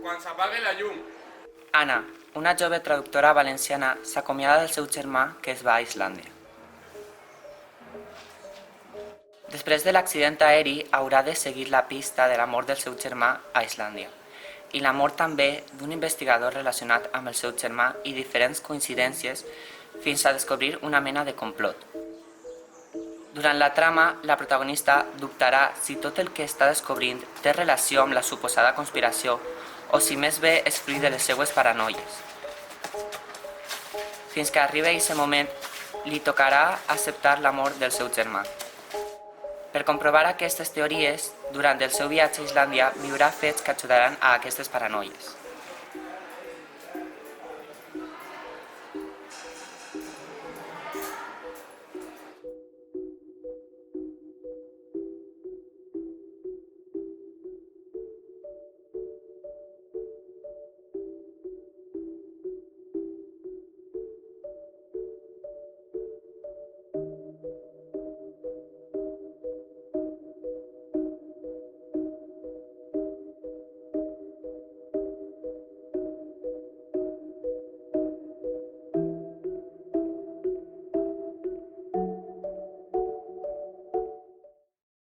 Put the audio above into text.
quan s'apague la llum. Anna, una jove traductora valenciana, s'acomiada del seu germà que es va a Islàndia. Després de l'accident aeri, haurà de seguir la pista de la mort del seu germà a Islàndia i la mort també d'un investigador relacionat amb el seu germà i diferents coincidències fins a descobrir una mena de complot. Durant la trama, la protagonista dubtarà si tot el que està descobrint té relació amb la suposada conspiració o si més bé és fruit de les seues paranoies. Fins que arribi aquest moment, li tocarà acceptar la mort del seu germà. Per comprovar aquestes teories, durant el seu viatge a Islàndia viurà fets que ajudaran a aquestes paranoies.